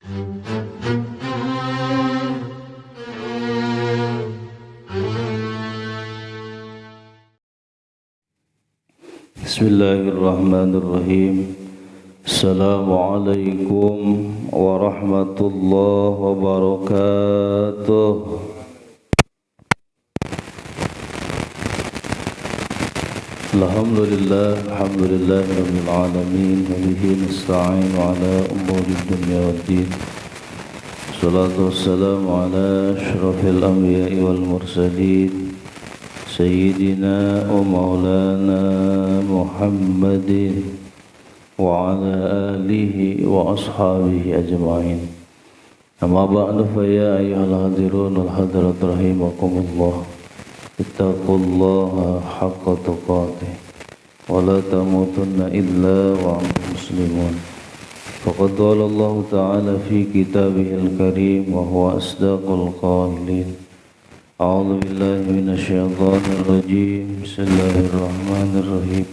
Bismillahirrahmanirrahim. Assalamualaikum warahmatullahi wabarakatuh. Alhamdulillah rabbil alamin wa bihi nasta'in ala umurid dunya waddin. Salatu wassalamu ala asyrafil anbiya'i wal mursalin Sayyidina wa maulana Muhammadin wa ala alihi wa ashabihi ajma'in. Amma ba'du fa ya ayyuhal hadirun wal hadirat rahimakumullah. Ittaqullaha haqqa tuqatih wa la tamutunna illa wa antum muslimun. Faqad qala Allah ta'ala fi kitabihil karim wa huwa asdaqul qailin. A'udzu billahi minasy syaithanir rajim. Bismillahirrahmanirrahim.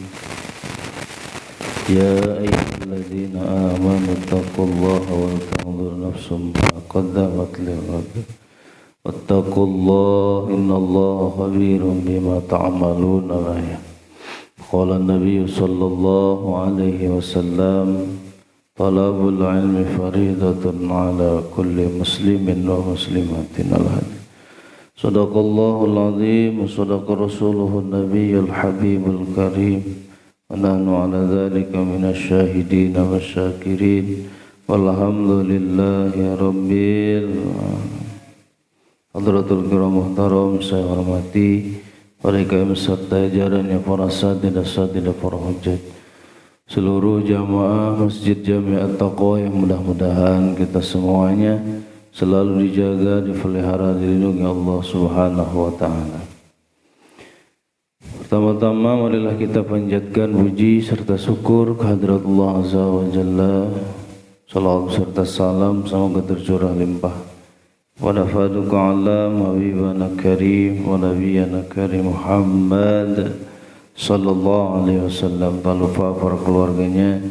Ya ayyuhalladzina amanu taqullaha wal tanzur nafsum ma qaddamat lighad. Wattaqullaha innallaha khabirum bima ta'maluna. Qala an-nabiy sallallahu alaihi wasallam, talabul ilmi faridatun ala kulli muslimin wa muslimatin. Sadaqallahul azim wa sadaqa rasuluhun nabiyyul habibul karim. Wa nahnu ala dhalika minasy syahidin wasyakirin. Walhamdulillahi rabbil alamin. Hadratul kiram muhtaram, saya hormati para IKM serta jajarannya, para asatidz dan asatidzah, para hujjah, seluruh jamaah Masjid Jami' At-Taqwa yang mudah-mudahan kita semuanya selalu dijaga, dipelihara, dilindungi Allah Subhanahu wa taala. Pertama-tama marilah kita panjatkan puji serta syukur kehadirat Allah Azza wa Jalla. Salawat serta salam semoga tercurah limpah wa nafaduka ala habibana karim wa nabiyana karim Muhammad sallallahu alaihi wasallam. Tak lupa para keluarganya,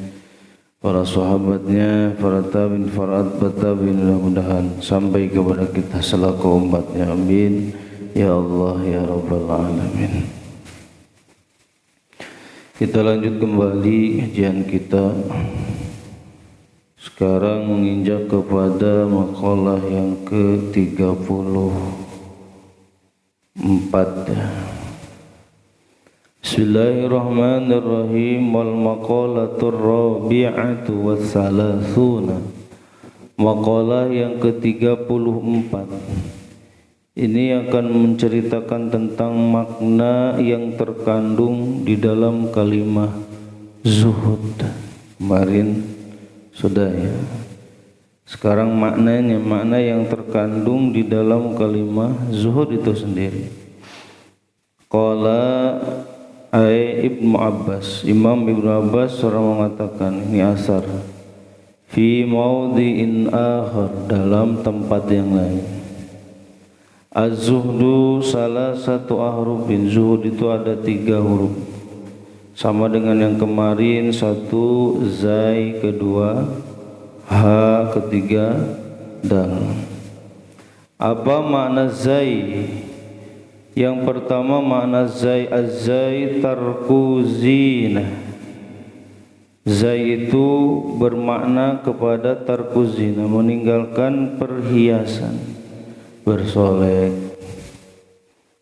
para sahabatnya, para tabi'in, para atba' tabi'in, mudah-mudahan sampai kepada kita selaku umatnya. Amin ya Allah ya rabbal alamin. Kita lanjut kembali kajian kita. Sekarang menginjak kepada makalah yang ke-34. Bismillahirrahmanirrahim. Wal maqalatur rabi'atu wassalatsuna. Makalah yang ke-34 ini akan menceritakan tentang makna yang terkandung di dalam kalimah zuhud. Kemarin sudah ya. Sekarang maknanya, makna yang terkandung di dalam kalimah zuhud itu sendiri. Qala Ibnu Abbas, Imam Ibnu Abbas seorang mengatakan, ini asar, fi maudhi'in akhar, dalam tempat yang lain. Az-zuhdu salah satu ahrufin, zuhud itu ada 3 huruf. Sama dengan yang kemarin, 1 zai, kedua ha, ketiga dal. Apa makna zai? Yang pertama makna zai, az-zai tarku zinah. Zai itu bermakna kepada tarku zinah, meninggalkan perhiasan, bersolek,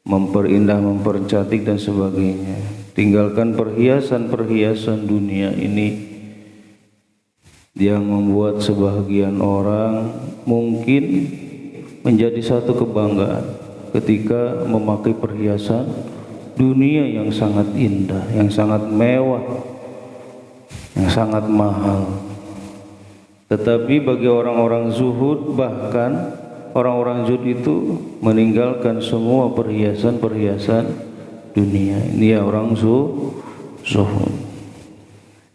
memperindah, mempercantik dan sebagainya. Tinggalkan perhiasan-perhiasan dunia ini yang membuat sebahagian orang mungkin menjadi satu kebanggaan ketika memakai perhiasan dunia yang sangat indah, yang sangat mewah, yang sangat mahal. Tetapi bagi orang-orang zuhud, bahkan orang-orang zuhud itu meninggalkan semua perhiasan-perhiasan dunia. Ini ya orang zuhud.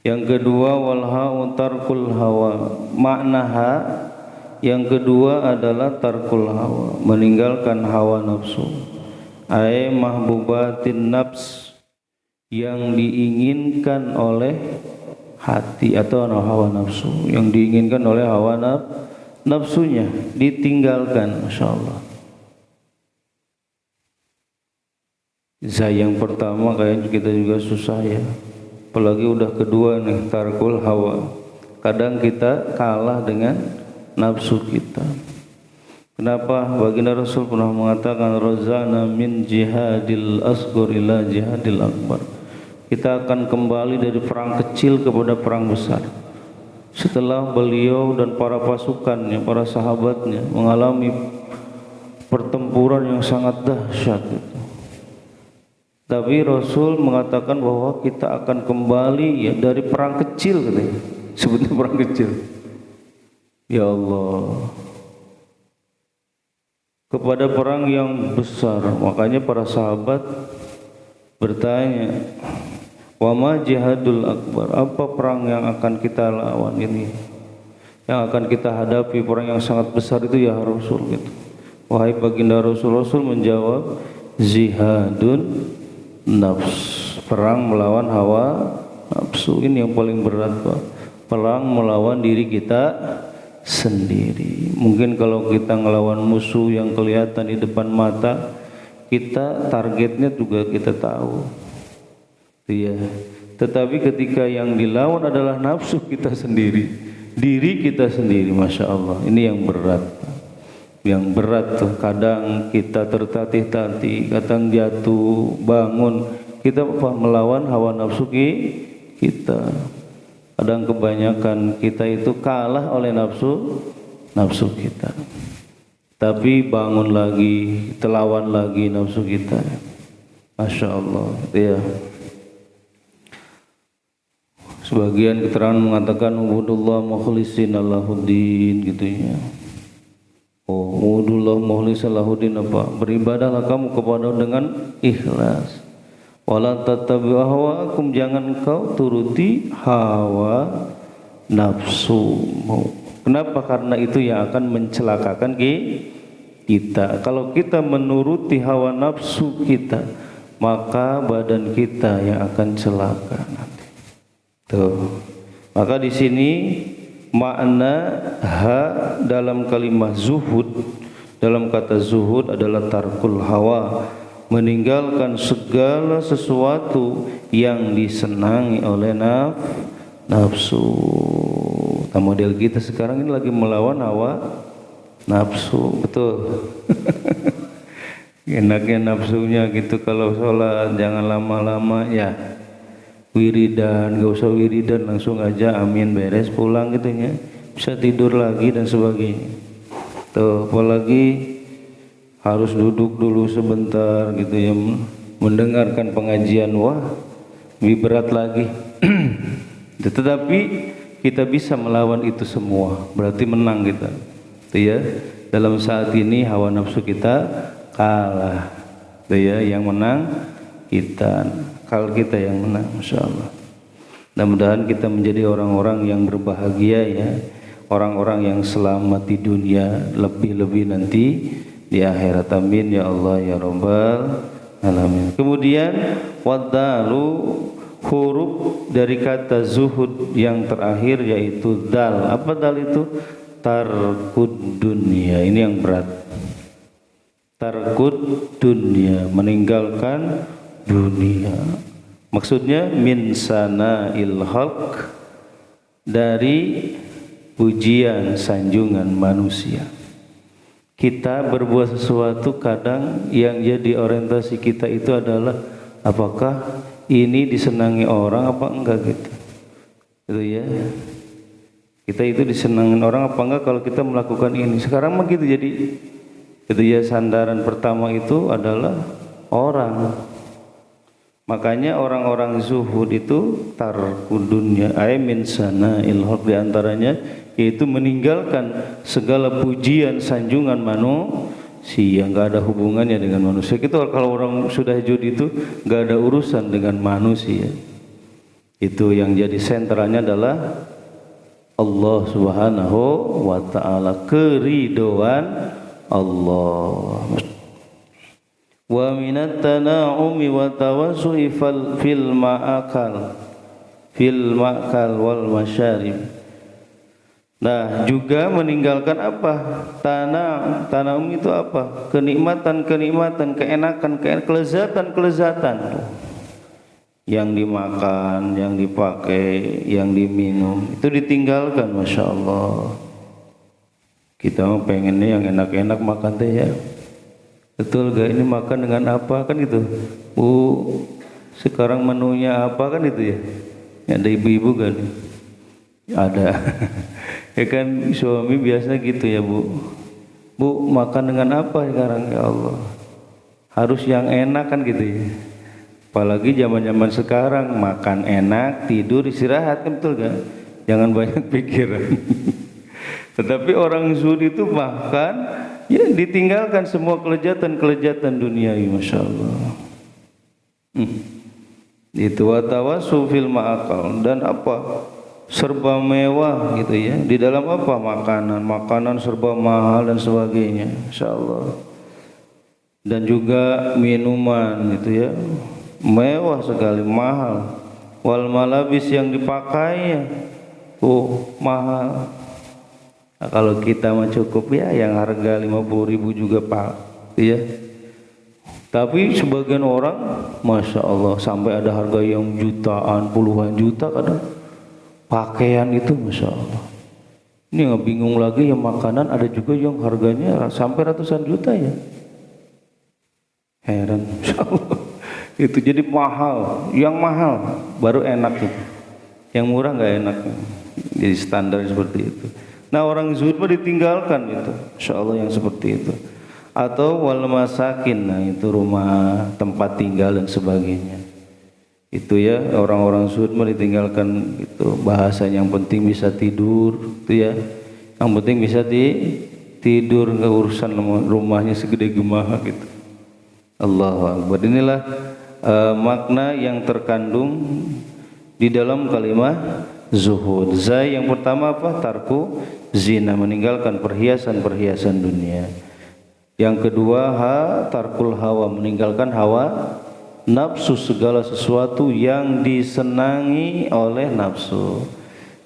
Yang kedua wal ha'u tarkul hawa. Makna ha yang kedua adalah tarkul hawa, meninggalkan hawa nafsu. Ai mahbubatin nafs, yang diinginkan oleh hati atau hawa nafsu, yang diinginkan oleh hawa nafsunya ditinggalkan. Masya Allah. Yang pertama kayaknya kita juga susah ya, apalagi udah kedua nih, tarkul hawa. Kadang kita kalah dengan nafsu kita. Kenapa? Baginda Rasul pernah mengatakan, razana min jihadil asghar ila jihadil akbar. Kita akan kembali dari perang kecil kepada perang besar. Setelah beliau dan para pasukannya, para sahabatnya mengalami pertempuran yang sangat dahsyat itu. Tapi Rasul mengatakan bahwa kita akan kembali ya dari perang kecil katanya. Sebutnya perang kecil. Ya Allah. Kepada perang yang besar. Makanya para sahabat bertanya, wa ma jihadul akbar, apa perang yang akan kita lawan ini, yang akan kita hadapi, perang yang sangat besar itu ya Rasul gitu. Wahai baginda Rasul, Rasul menjawab, jihadun nafs, perang melawan hawa nafsu. Ini yang paling berat Pak, perang melawan diri kita sendiri. Mungkin kalau kita ngelawan musuh yang kelihatan di depan mata kita, targetnya juga kita tahu, iya. Tetapi ketika yang dilawan adalah nafsu kita sendiri, diri kita sendiri, masya Allah, ini yang berat. Yang berat tuh, kadang kita tertatih-tatih, kadang jatuh, bangun, kita melawan hawa nafsu kita. Kadang kebanyakan kita itu kalah oleh nafsu kita. Tapi bangun lagi, telawan lagi nafsu kita. Masya Allah, ya. Sebagian keterangan mengatakan ubudullah mukhlisina lahuddin gitu ya. Oh, ubudullah mukhlisina lahuddin apa? Beribadahlah kamu kepada dengan ikhlas. Wala tattabi'u ahwa'akum, jangan kau turuti hawa nafsumu. Kenapa? Karena itu yang akan mencelakakan kita. Kalau kita menuruti hawa nafsu kita, maka badan kita yang akan celaka nanti. Tuh. Maka di sini makna ha dalam kalimat zuhud, dalam kata zuhud adalah tarkul hawa, meninggalkan segala sesuatu yang disenangi oleh nafsu. Nah, model kita sekarang ini lagi melawan hawa nafsu, betul. Enaknya nafsunya gitu, kalau sholat jangan lama-lama ya, wiridan, gak usah wiridan, langsung aja amin beres pulang gitu ya, bisa tidur lagi dan sebagainya. Tuh, apalagi harus duduk dulu sebentar gitu ya, mendengarkan pengajian, wah lebih berat lagi. Tetapi kita bisa melawan itu semua, berarti menang kita. Itu ya, dalam saat ini hawa nafsu kita kalah. Itu ya, yang menang kita, kalau kita yang menang, Masya Allah. Mudah-mudahan kita menjadi orang-orang yang berbahagia ya, orang-orang yang selamat di dunia, lebih-lebih nanti di akhirat. Amin ya Allah ya Rabbal alamin. Kemudian wadalu, huruf dari kata zuhud yang terakhir yaitu dal. Apa dal itu? Tarkud dunia. Ini yang berat. Tarkud dunia, meninggalkan dunia. Maksudnya min sana'il khalq, dari pujian sanjungan manusia. Kita berbuat sesuatu, kadang yang jadi orientasi kita itu adalah apakah ini disenangi orang apa enggak gitu. Itu ya. Kita itu disenangi orang apa enggak kalau kita melakukan ini. Sekarang mah gitu, jadi itu ya, sandaran pertama itu adalah orang. Makanya orang-orang zuhud itu tarkud dunya ay min sana'il haq, di antaranya yaitu meninggalkan segala pujian sanjungan manusia, enggak ada hubungannya dengan manusia. Kita kalau orang sudah zuhud itu enggak ada urusan dengan manusia. Itu yang jadi sentralnya adalah Allah Subhanahu wa taala, keridhaan Allah. Wa minat tana'umi wa tawassu'i fil ma'kal wal masyarib. Nah, juga meninggalkan apa? Tanam itu apa? Kenikmatan, keenakan, kelezatan yang dimakan, yang dipakai, yang diminum itu ditinggalkan. Masya Allah. Kita mau pengennya yang enak-enak makan teh ya. Betul gak? Ini makan dengan apa kan gitu? Sekarang menunya apa kan itu ya? Ada ibu-ibu kan? Ada. Ya kan suami biasa gitu ya Bu. Bu makan dengan apa sekarang ya Allah? Harus yang enak kan gitu ya. Apalagi zaman-zaman sekarang makan enak, tidur, istirahat kan, betul kan? Jangan banyak pikiran. Tetapi orang zuhud itu bahkan ya ditinggalkan semua kelezatan dunia, Masya Allah. Itu watawassu fil ma'akal, dan apa? Serba mewah gitu ya. Di dalam apa? Makanan serba mahal dan sebagainya, insyaallah. Dan juga minuman gitu ya, mewah sekali, mahal. Wal malabis, yang dipakai mahal. Nah, kalau kita mah cukup ya yang harga 50.000 juga Pak ya. Tapi sebagian orang Masya Allah sampai ada harga yang jutaan, puluhan juta kadang. Pakaian itu Masya Allah. Ini nggak bingung lagi, yang makanan ada juga yang harganya sampai ratusan juta ya. Heran Masya Allah. Itu jadi mahal. Yang mahal baru enak itu. Yang murah nggak enak. Jadi standar seperti itu. Nah, orang zuhud ditinggalkan itu, Masya Allah, yang seperti itu. Atau wal masakin, nah itu rumah, tempat tinggal dan sebagainya. Itu ya, orang-orang zuhud ditinggalkan itu. Bahasanya yang penting bisa tidur, itu ya. Yang penting bisa tidur, nggak urusan rumahnya segede gemaha gitu. Allahu Akbar. Inilah makna yang terkandung di dalam kalimat zuhud. Zai yang pertama apa? Tarku zina, meninggalkan perhiasan dunia. Yang kedua tarkul hawa, meninggalkan hawa nafsu, segala sesuatu yang disenangi oleh nafsu.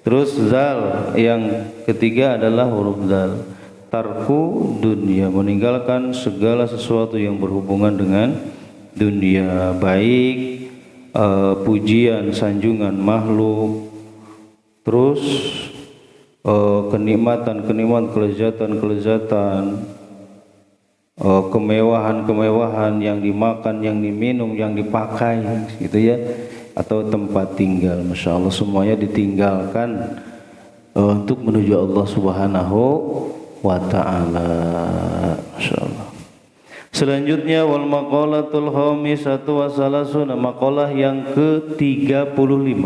Terus zal yang ketiga adalah huruf zal, tarku dunia, meninggalkan segala sesuatu yang berhubungan dengan dunia, baik pujian, sanjungan makhluk, terus kenikmatan, kelezatan, kemewahan yang dimakan, yang diminum, yang dipakai gitu ya, atau tempat tinggal. Masya Allah, semuanya ditinggalkan untuk menuju Allah Subhanahu wa ta'ala. Masya Allah. Selanjutnya wal maqalatul khamisatu wa salasuna, maqalah yang ke-35.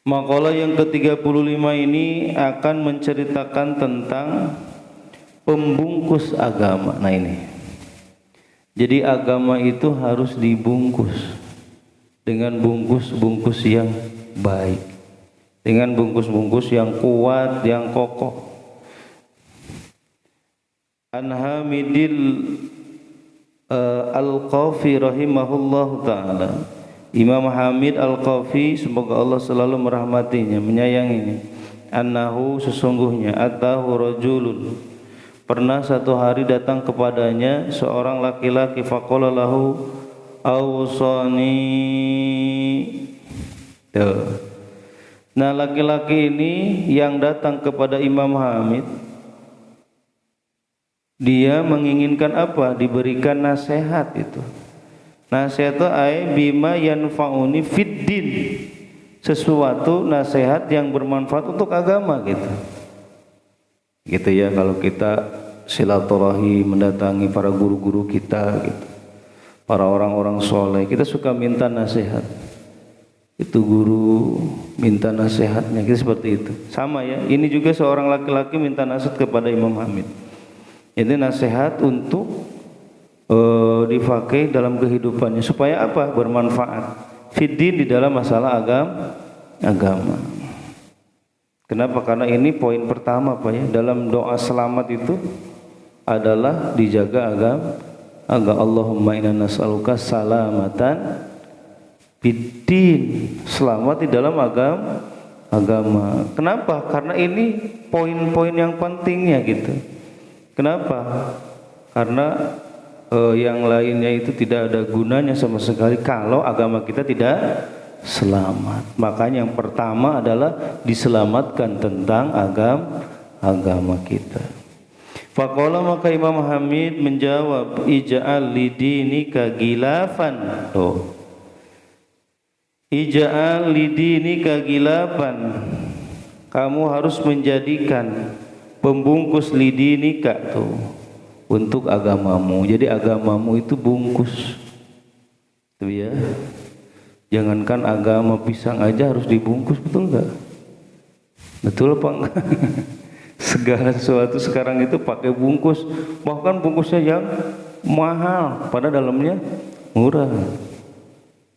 Maqalah yang ke-35 ini akan menceritakan tentang pembungkus agama. Nah ini, jadi agama itu harus dibungkus dengan bungkus-bungkus yang baik, dengan bungkus-bungkus yang kuat, yang kokoh. An Hamidil Al-Qafi rahimahullahu ta'ala, Imam Hamid Al-Qafi, semoga Allah selalu merahmatinya, menyayanginya. Annahu, sesungguhnya, atahu rajulun, pernah satu hari datang kepadanya seorang laki-laki, faqala lahu awsani. Nah, laki-laki ini yang datang kepada Imam Hamid, dia menginginkan apa? Diberikan nasihat itu. Nasihat itu bima yanfa'uni fiddin, sesuatu nasihat yang bermanfaat untuk agama gitu. Gitu ya, kalau kita silaturahmi, mendatangi para guru-guru kita gitu, para orang-orang soleh, kita suka minta nasihat. Itu guru minta nasihatnya, kita seperti itu. Sama ya, ini juga seorang laki-laki minta nasihat kepada Imam Hamid. Ini nasihat untuk dipakai dalam kehidupannya supaya apa? Bermanfaat. Fiddin, di dalam masalah agama. Kenapa? Karena ini poin pertama Pak ya, dalam doa selamat itu adalah dijaga agama. Allahumma inna nas'aluka salamatan fiddin, selamat di dalam agama. Kenapa? Karena ini poin-poin yang pentingnya gitu. Kenapa? Karena yang lainnya itu tidak ada gunanya sama sekali kalau agama kita tidak selamat. Makanya yang pertama adalah diselamatkan tentang agama kita. Faqala, maka Imam Hamid menjawab, ij'al lidinika gilafan. Ij'al lidinika gilafan. Kamu harus menjadikan pembungkus lidinika untuk agamamu. Jadi agamamu itu bungkus. Tuh ya. Jangankan agama pisang aja harus dibungkus, betul enggak? Betul apa enggak? Segala sesuatu sekarang itu pakai bungkus, bahkan bungkusnya yang mahal, pada dalamnya murah.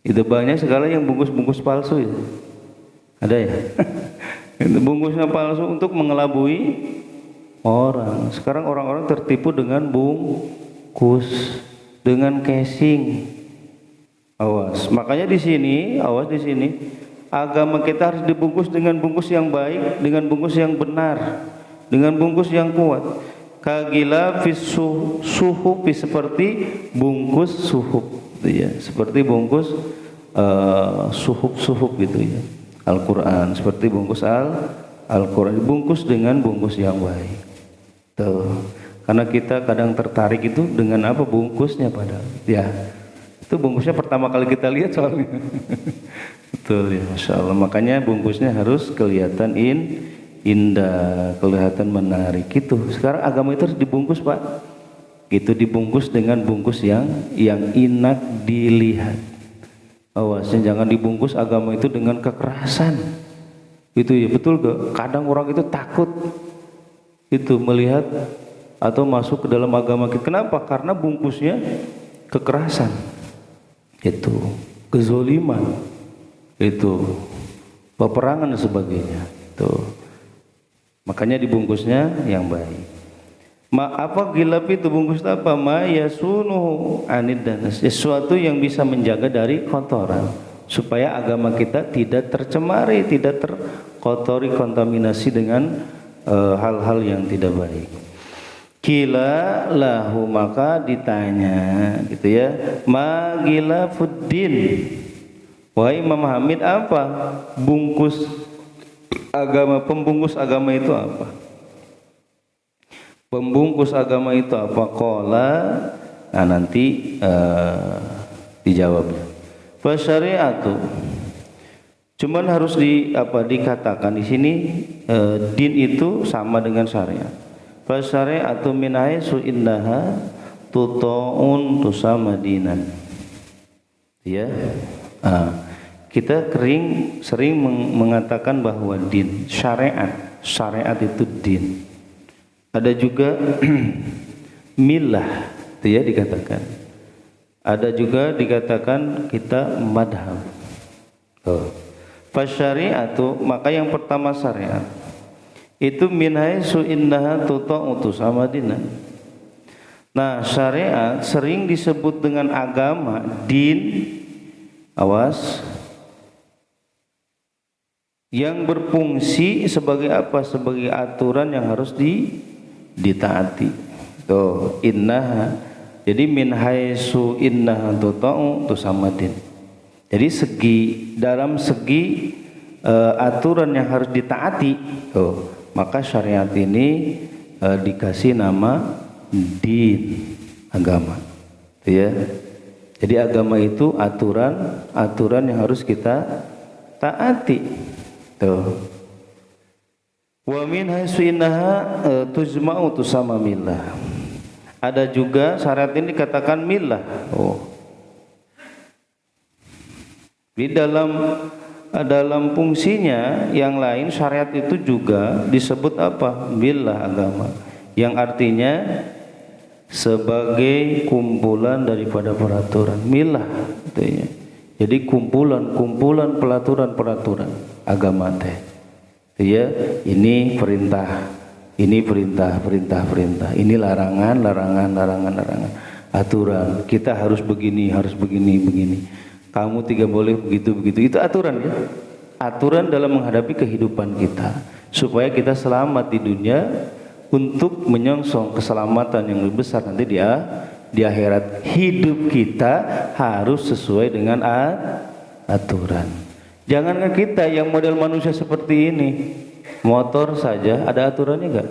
Itu banyak segala yang bungkus-bungkus palsu ya. Ada ya? Bungkusnya palsu untuk mengelabui orang. Sekarang orang-orang tertipu dengan bungkus, dengan casing. Awas. Makanya di sini, awas di sini. Agama kita harus dibungkus dengan bungkus yang baik, dengan bungkus yang benar, dengan bungkus yang kuat. Kagila suhupi, seperti bungkus suhub, ya. Seperti bungkus suhub gitu ya. Al-Quran, seperti bungkus Al-Quran, bungkus dengan bungkus yang baik. Tuh. Karena kita kadang tertarik itu dengan apa bungkusnya padahal. Ya. Itu bungkusnya pertama kali kita lihat soalnya. Betul ya, Masya Allah. Makanya bungkusnya harus kelihatan indah, kelihatan menarik gitu. Sekarang agama itu harus dibungkus, Pak. Gitu, dibungkus dengan bungkus yang enak dilihat. Awasnya jangan dibungkus agama itu dengan kekerasan. Itu ya, betul gak? Kadang orang itu takut itu melihat atau masuk ke dalam agama kita. Kenapa? Karena bungkusnya kekerasan. Itu kezoliman, itu peperangan dan sebagainya. Itu makanya dibungkusnya yang baik. Apa gilap itu bungkus apa? Ma yasunu anid danas, sesuatu yang bisa menjaga dari kotoran, supaya agama kita tidak tercemari, tidak terkotori, kontaminasi dengan hal-hal yang tidak baik. Kila lahu, maka ditanya gitu ya, ma gilafuddin, wahai Imam Hamid, apa bungkus agama, pembungkus agama itu apa? Pembungkus agama itu apa? Qala, nah nanti dijawabnya. Fa syari'atu, cuman harus dikatakan di sini din itu sama dengan syariat. Fa syari'atu min haitsu innaha tuta'un tusamadinan. Ya. Kita sering mengatakan bahwa din, syariat itu din. Ada juga milah, itu ya dikatakan. Ada juga dikatakan kita madhab. Fa syari'atu, maka yang pertama syariat itu min haitsu innaha tuta'u tusamadinan. Nah, syariat sering disebut dengan agama, din, awas, yang berfungsi sebagai apa? Sebagai aturan yang harus ditaati. Tuh, innaha. Jadi min haitsu innaha tuta'u tusamadin. Jadi dalam segi aturan yang harus ditaati, maka syariat ini dikasih nama din, agama. Ya. Jadi agama itu aturan yang harus kita taati. Tuh. Wa min haitsu innaha tujma'u tusamamillah. Ada juga syariat ini dikatakan millah. Di dalam fungsinya yang lain syariat itu juga disebut apa? Millah, agama. Yang artinya sebagai kumpulan daripada peraturan. Millah artinya. Jadi kumpulan peraturan agama teh. Ya, ini perintah, ini perintah. Ini larangan. Aturan. Kita harus begini. Kamu tidak boleh begitu. Itu aturan ya. aturan dalam menghadapi kehidupan kita supaya kita selamat di dunia untuk menyongsong keselamatan yang lebih besar nanti di akhirat. Hidup kita harus sesuai dengan aturan. Jangankan kita yang model manusia seperti ini, motor saja ada aturannya enggak?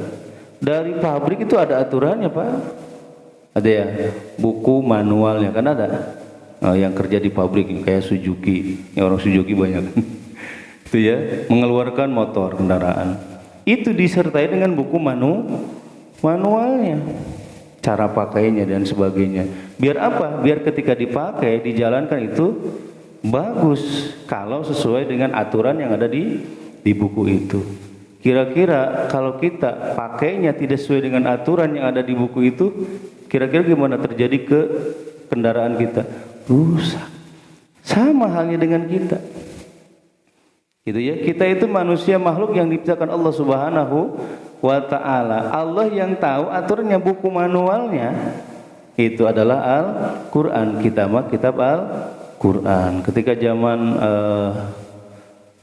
Dari pabrik itu ada aturannya, Pak. Ada ya, buku manualnya kan ada. Yang kerja di pabrik kayak Suzuki, orang Suzuki banyak. Itu ya, mengeluarkan motor kendaraan. Itu disertai dengan buku manualnya, cara pakainya dan sebagainya. Biar apa? Biar ketika dipakai, dijalankan itu bagus kalau sesuai dengan aturan yang ada di buku itu. Kira-kira kalau kita pakainya tidak sesuai dengan aturan yang ada di buku itu, kira-kira gimana terjadi ke kendaraan kita? Rusak. Sama halnya dengan kita. Gitu ya. Kita itu manusia makhluk yang diciptakan Allah Subhanahu wa taala. Allah yang tahu aturannya, buku manualnya itu adalah Al-Qur'an. Kita mah kitab Al-Qur'an. Ketika zaman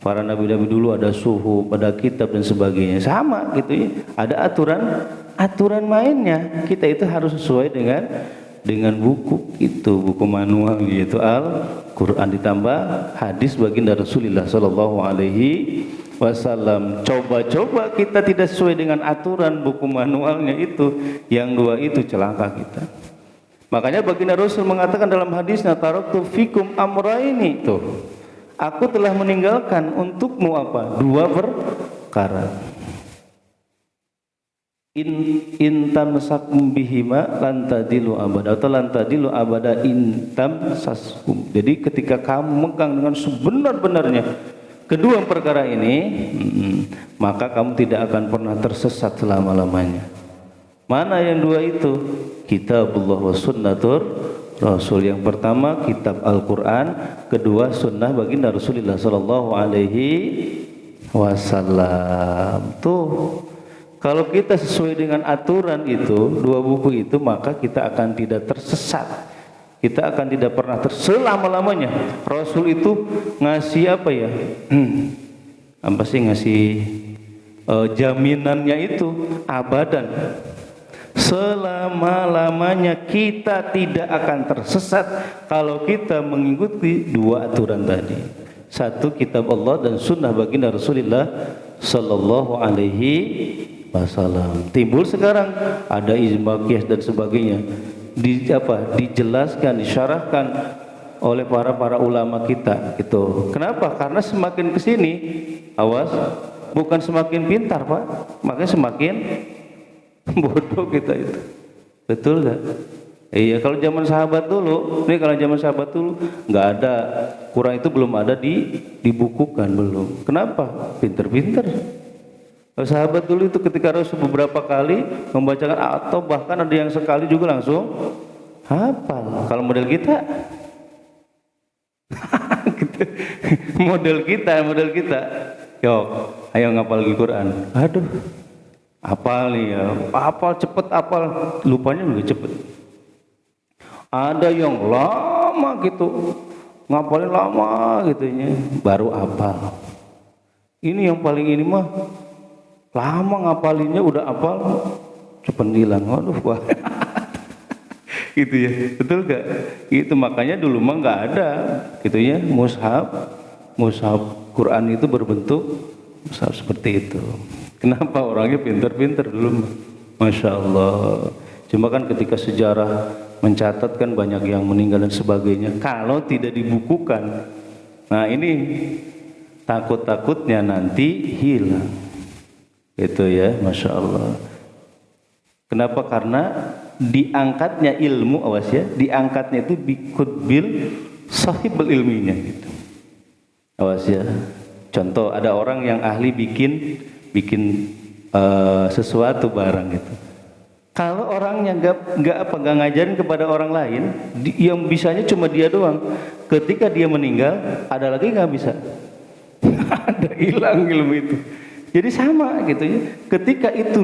para nabi-nabi dulu ada suhu, ada kitab dan sebagainya. Sama gitu ya. Ada aturan mainnya. Kita itu harus sesuai dengan buku itu, buku manual yaitu Al-Qur'an ditambah hadis baginda Rasulullah sallallahu alaihi wasallam. Coba-coba kita tidak sesuai dengan aturan buku manualnya itu, yang dua itu celaka kita. Makanya baginda Rasul mengatakan dalam hadisnya, taraktu fikum amraini, tuh, aku telah meninggalkan untukmu apa? Dua perkara. In tamsakum bihima lan tadilu abada, atau lan tadilu abada in tamsaskum. Jadi ketika kamu megang dengan sebenar-benarnya kedua perkara ini, maka kamu tidak akan pernah tersesat selama-lamanya. Mana yang dua itu? Kitabullah wa sunnatur Rasul. Yang pertama kitab Al-Qur'an, kedua sunnah baginda Rasulullah sallallahu alaihi wasallam. Tuh, kalau kita sesuai dengan aturan itu, dua buku itu, maka kita akan tidak tersesat. Kita akan tidak pernah selama-lamanya. Rasul itu ngasih apa ya? Apa sih ngasih jaminannya itu abadan. Selama-lamanya kita tidak akan tersesat kalau kita mengikuti dua aturan tadi. Satu, kitab Allah dan sunnah baginda Rasulullah sallallahu alaihi wasallam. Timbul sekarang ada ijma, qiyas dan sebagainya. Dijelaskan, disyarahkan oleh para ulama kita gitu. Kenapa? Karena semakin kesini, awas, bukan semakin pintar, Pak, makanya semakin bodoh kita itu. Betul gak? Iya, kalau zaman sahabat dulu, nggak ada, Quran itu belum ada dibukukan, belum. Kenapa? Pinter-pinter. Sahabat dulu itu ketika Rasul beberapa kali membacakan, atau bahkan ada yang sekali juga langsung hafal. Kalau model kita model kita yuk ayo ngapal Al-Quran, aduh hafal nih ya, hafal cepet, hafal lupanya juga cepet. Ada yang lama gitu, ngapalin lama gitunya baru hafal. Ini yang paling ini mah lama ngapalinnya udah hafal cepet hilang. Waduh, wah. Gitu ya, betul gak? Itu makanya dulu mah nggak ada gitu ya, mushaf Quran itu berbentuk mushaf seperti itu. Kenapa? Orangnya pinter-pinter dulu mah, masya Allah. Cuma kan ketika sejarah mencatatkan banyak yang meninggal dan sebagainya, kalau tidak dibukukan, nah ini takut-takutnya nanti hilang. Itu ya, masya Allah. Kenapa? Karena diangkatnya ilmu, awas ya, diangkatnya itu bikutbil sahibul ilminya gitu. Awas ya. Contoh, ada orang yang ahli bikin sesuatu barang gitu. Kalau orangnya nggak ngajarin kepada orang lain, yang bisanya cuma dia doang. Ketika dia meninggal, ada lagi nggak bisa. Ada, hilang ilmu itu. Jadi sama gitu ya. Ketika itu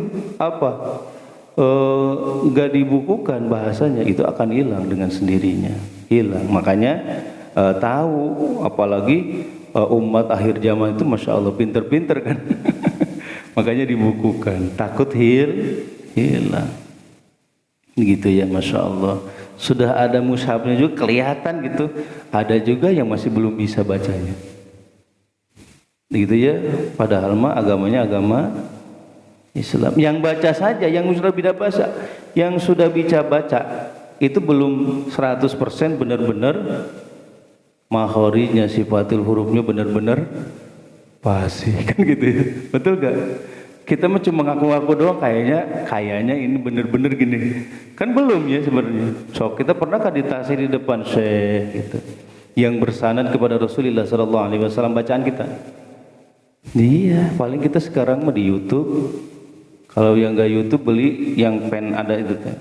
nggak dibukukan bahasanya, itu akan hilang dengan sendirinya. Hilang. Makanya tahu, apalagi umat akhir zaman itu Masya Allah pinter-pinter kan. Makanya dibukukan, takut hilang. Gitu ya, Masya Allah. Sudah ada mushafnya juga kelihatan gitu. Ada juga yang masih belum bisa bacanya. Gitu ya, padahal mah agamanya agama Islam. Yang baca saja, yang sudah bisa baca, yang sudah bisa baca itu belum 100% benar-benar makhorinya, sifatul hurufnya benar-benar fasih kan gitu ya. Betul gak? Kita mah cuma ngaku-ngaku doang kayaknya ini bener-bener gini. Kan belum ya sebenarnya. So kita pernahkah ditasi di depan syekh gitu yang bersanad kepada Rasulullah sallallahu alaihi wasallam bacaan kita? Iya, paling kita sekarang mah di YouTube. Kalau yang enggak YouTube beli yang pen ada itu kan.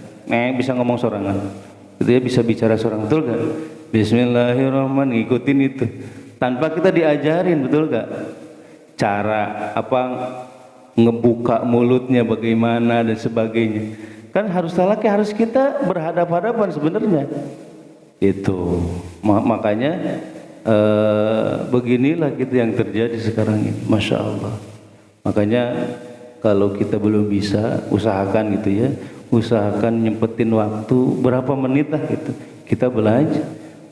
Bisa ngomong sorangan. Itu ya bisa bicara sorangan, betul gak? Bismillahirrahmanirrahim, ikutin itu. Tanpa kita diajarin, betul gak? Cara apa ngebuka mulutnya bagaimana dan sebagainya. Kan harus kita berhadap-hadapan sebenarnya. Itu makanya beginilah gitu yang terjadi sekarang ini, Masya Allah. Makanya kalau kita belum bisa, usahakan gitu ya, usahakan nyempetin waktu berapa menit lah gitu. Kita belajar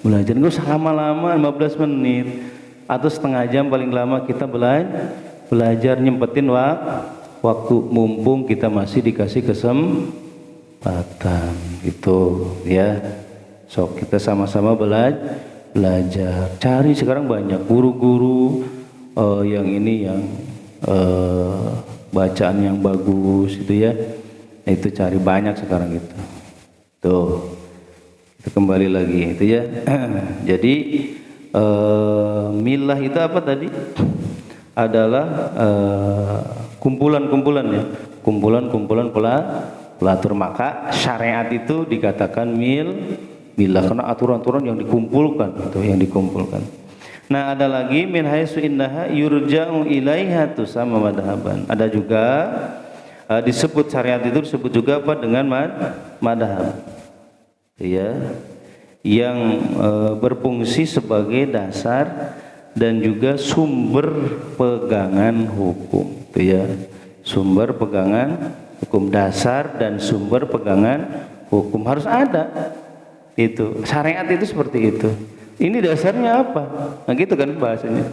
nggak usah lama-lama, 15 menit atau setengah jam paling lama kita belajar nyempetin waktu mumpung kita masih dikasih kesempatan gitu ya. So kita sama-sama belajar. Cari sekarang banyak guru-guru yang bacaan yang bagus itu ya. Itu cari banyak sekarang gitu. Tuh. Kita kembali lagi itu ya. Jadi milah itu apa tadi? Adalah kumpulan-kumpulan ya. Kumpulan pelatur. Maka syariat itu dikatakan milah karena aturan-aturan yang dikumpulkan itu yang dikumpulkan. Nah, ada lagi min haitsu innaha yurja'u ilaiha tusama madhaban. Ada juga disebut syariat itu disebut juga apa dengan madhab. Ya. Yang berfungsi sebagai dasar dan juga sumber pegangan hukum. Itu ya. Sumber pegangan hukum, dasar dan sumber pegangan hukum harus ada. Itu syariat itu seperti itu. Ini dasarnya apa? Nah gitu kan bahasanya.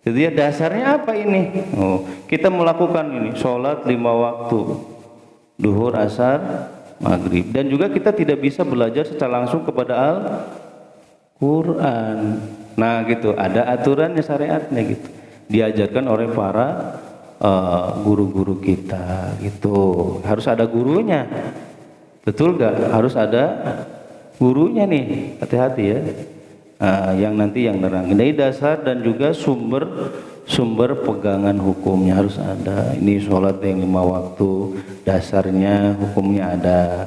Jadi ya dasarnya apa ini? Oh, kita melakukan ini sholat 5 waktu, duhur, asar, maghrib, dan juga kita tidak bisa belajar secara langsung kepada Al-Quran. Nah gitu, ada aturannya syariatnya gitu. Diajarkan oleh para guru-guru kita gitu. Harus ada gurunya. Betul gak? Harus ada gurunya nih, hati-hati ya. Yang nanti yang nerangin dari dasar dan juga sumber pegangan hukumnya harus ada. Ini sholat yang 5 waktu, dasarnya hukumnya ada.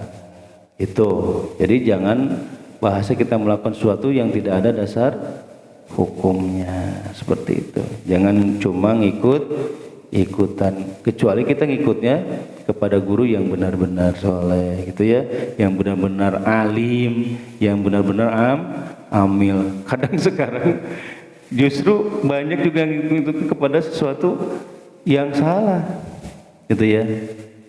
Itu. Jadi jangan bahasa kita melakukan sesuatu yang tidak ada dasar hukumnya, seperti itu. Jangan cuma ikutan, kecuali kita ngikutnya kepada guru yang benar-benar soleh gitu ya, yang benar-benar alim, yang benar-benar amil. Kadang sekarang justru banyak juga yang ngikut kepada sesuatu yang salah gitu ya.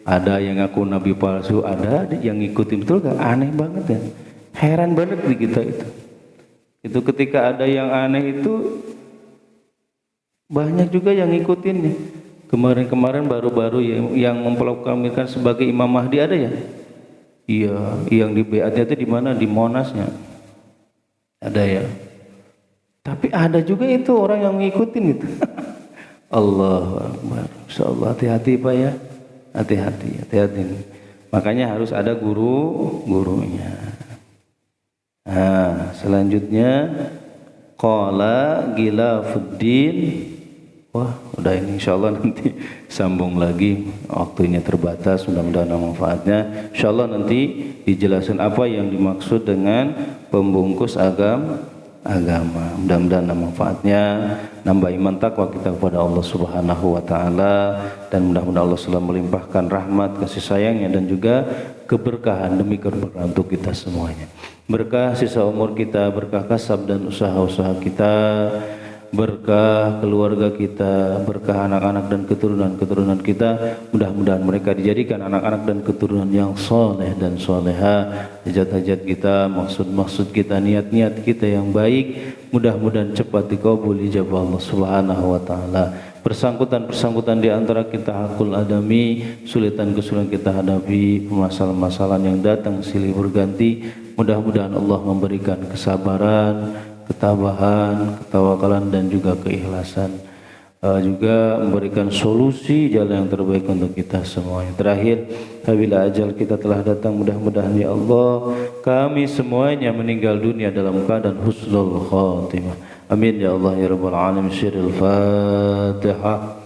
Ada yang ngaku nabi palsu, ada yang ngikutin, betul gak? Aneh banget ya, heran banget di kita itu ketika ada yang aneh itu banyak juga yang ngikutin nih. Kemarin baru-baru yang memproklamirkan sebagai Imam Mahdi ada ya? Iya, yang di BAT itu di mana? Di Monasnya. Ada ya. Tapi ada juga itu orang yang ngikutin itu. Allahu Akbar. Insyaallah hati-hati Pak ya. Hati-hati. Makanya harus ada gurunya. Nah, selanjutnya qala Ghilafuddin. Wah, udah ini insyaallah nanti sambung lagi, waktunya terbatas, mudah-mudahan ada manfaatnya. Insyaallah nanti dijelaskan apa yang dimaksud dengan pembungkus agama. Mudah-mudahan ada manfaatnya, nambah iman takwa kita kepada Allah Subhanahu wa taala, dan mudah-mudahan Allah selalu melimpahkan rahmat, kasih sayangnya dan juga keberkahan demi keberkahan untuk kita semuanya. Berkah sisa umur kita, berkah kasab dan usaha-usaha kita, berkah keluarga kita, berkah anak-anak dan keturunan-keturunan kita. Mudah-mudahan mereka dijadikan anak-anak dan keturunan yang soleh dan soleha. Hajat-hajat kita, maksud-maksud kita, niat-niat kita yang baik, mudah-mudahan cepat dikabul ijabah Allah Subhanahu wa taala. Persangkutan-persangkutan di antara kita hakul adami, kesulitan kita hadapi, masalah-masalah yang datang silih berganti, mudah-mudahan Allah memberikan kesabaran, ketabahan, ketawakalan dan juga keikhlasan, juga memberikan solusi jalan yang terbaik untuk kita semuanya. Terakhir, apabila ajal kita telah datang, mudah-mudahan ya Allah kami semuanya meninggal dunia dalam keadaan husnul khatimah. Amin ya Allah ya rabbal alamin. Syirul Fatihah.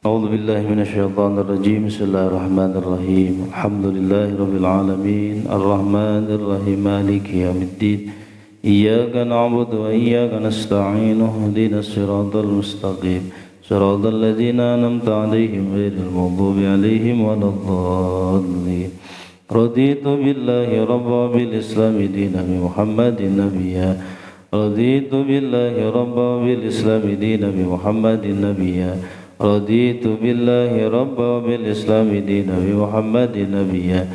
A'udzu billahi minasyaitonir rajim. Bismillahirrahmanirrahim. Alhamdulillahirabbil alamin. Arrahmanir rahim. Maliki yaumiddin. Iyyaka na'budu wa iyyaka nasta'in. Ihdinas siratal mustaqim. Siratal ladzina an'amta 'alaihim ghairil maghdubi 'alaihim waladdallin. Raditu billahi rabban bil islami dinan bi Muhammadin nabiyya. Raditu billahi rabban bil islami dinan bi Muhammadin nabiyya. Raditu billahi rabban bil islami dinan bi Muhammadin nabiyya.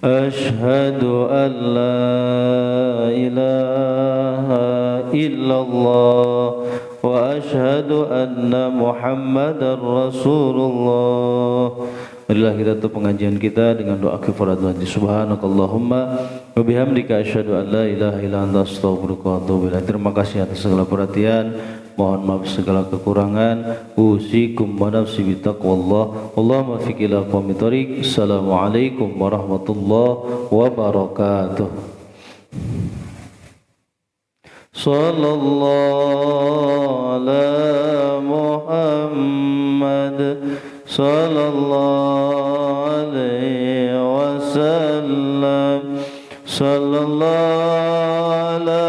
Ashhadu an la ilaha illallah wa ashhadu anna Muhammadar Rasulullah. Marilah kita tutup pengajian kita dengan doa kifaratul majlis. Subhanakallahumma wa bihamdika asyhadu an la ilaha illa anta astaghfiruka wa atubu ilaik. Terima kasih atas segala perhatian. Mohon maaf segala kekurangan. Usikum wa nafsi bitaqwallah. Allahumma fiq ila aqwamit thoriq. Assalamualaikum warahmatullahi wabarakatuh. Sallallahu ala Muhammad sallallahu alaihi wasallam. Sallallahu ala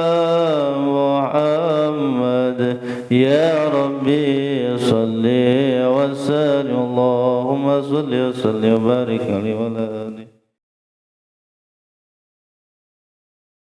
Muhammad. Ya Rabbi salli wa sallim. Allahumma salli wa sallim wa barik alaihi wa ala alihi.